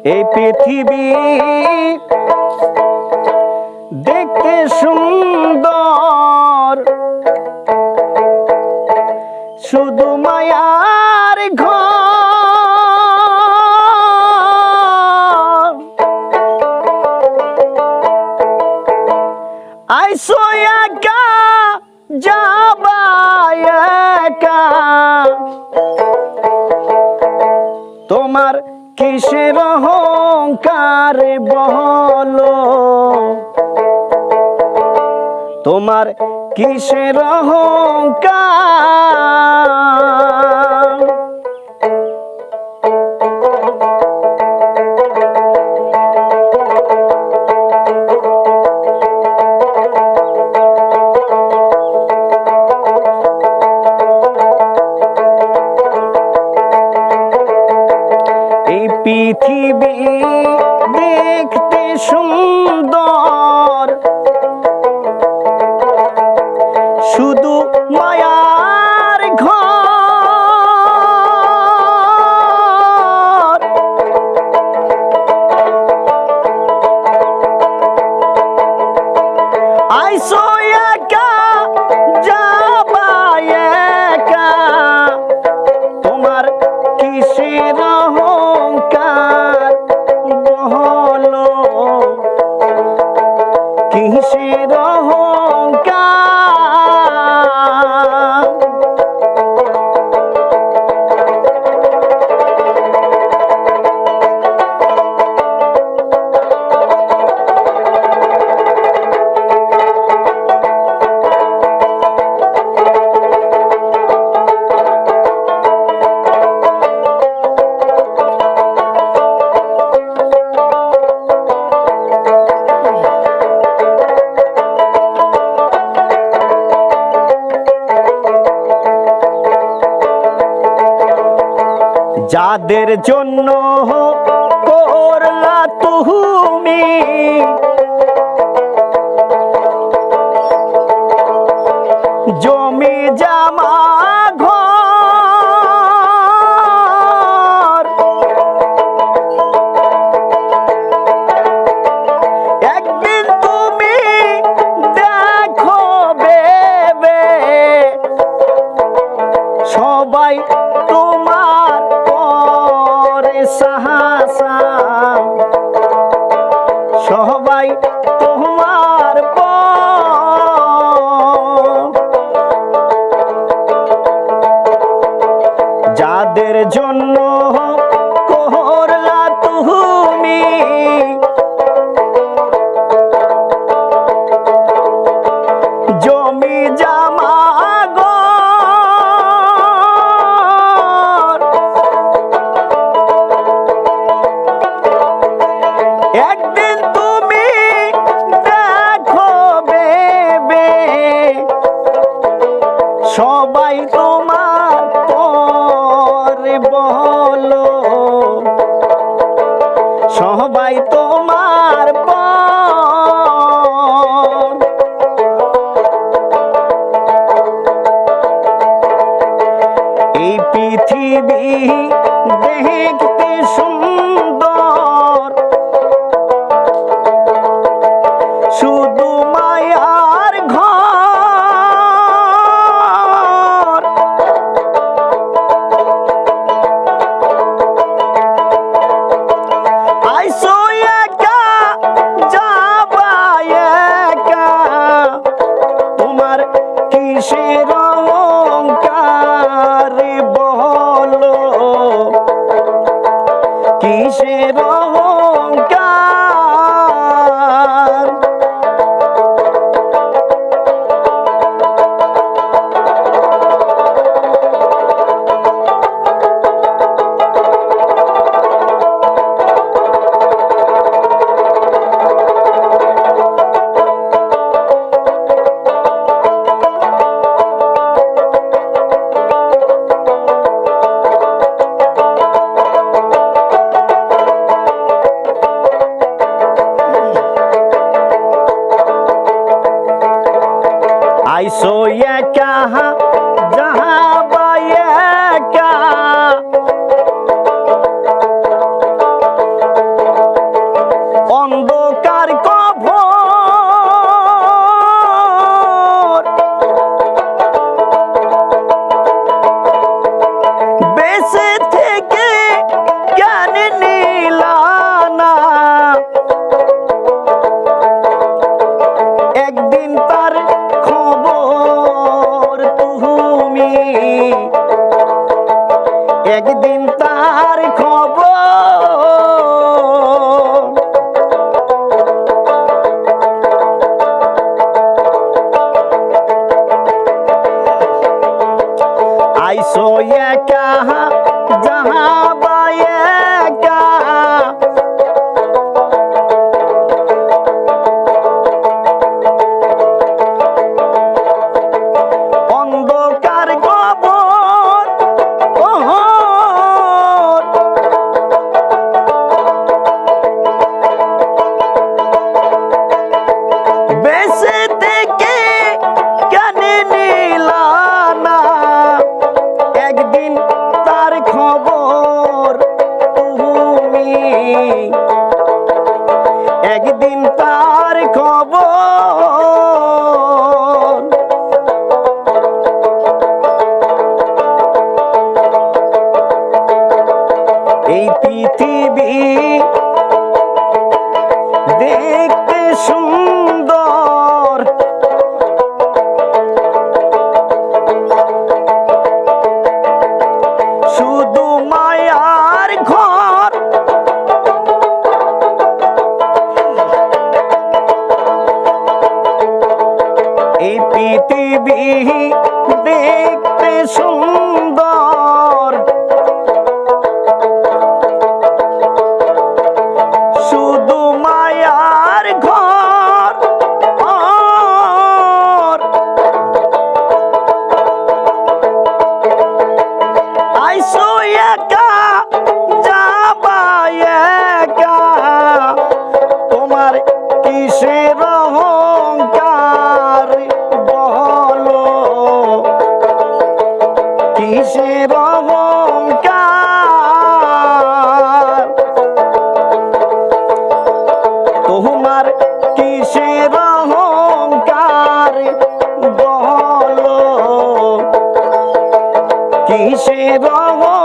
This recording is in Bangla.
এই পৃথিবী দেখতে সুন্দর, শুধু মায়ার ঘর। আইসো একা যাবা একা, তোমার কিসের অহংকার বলো, তোমার কিসের অহংকার। এই পৃথিবী দেখতে সুন্দর, শুধু মায়ার ঘর। আইসো একা যাবা একা, তোমার কিসের অহংকার বলো, কিসের অহংকার। যাদের জন্য করলা তুমি জমি জামা ঘর, একদিন তুমি দেখো ভেবে সবাই তোমার পরে সাহায্য, সবাই তোমার যাদের জন্য করলা তুমি জমি জামা ঘর, একদিন তুমি দেখো ভেবে সবাই তোমার পরে বলো, সবাই তোমার পর। এই পৃথিবী দেখতে সুন্দর, শুধু মায়ার ঘর। আইসো একা যাবা একা, তোমার কিসের অহংকার বলো, কিসের অহংকার। আইসো একা যাবা একা, একদিন তার খবর এই পৃথিবী দেখতে সুন্দর, শুধু মায়ার ঘর। এই পৃথিবী দেখতে সুন্দর, শুধু মায়ার ঘর। আইসো একা যাবা একা, তোমার কিসের অহংকার বলো, কিসের অহংকার, তোমার কিসের অহংকার বলো, কিসের অহংকার।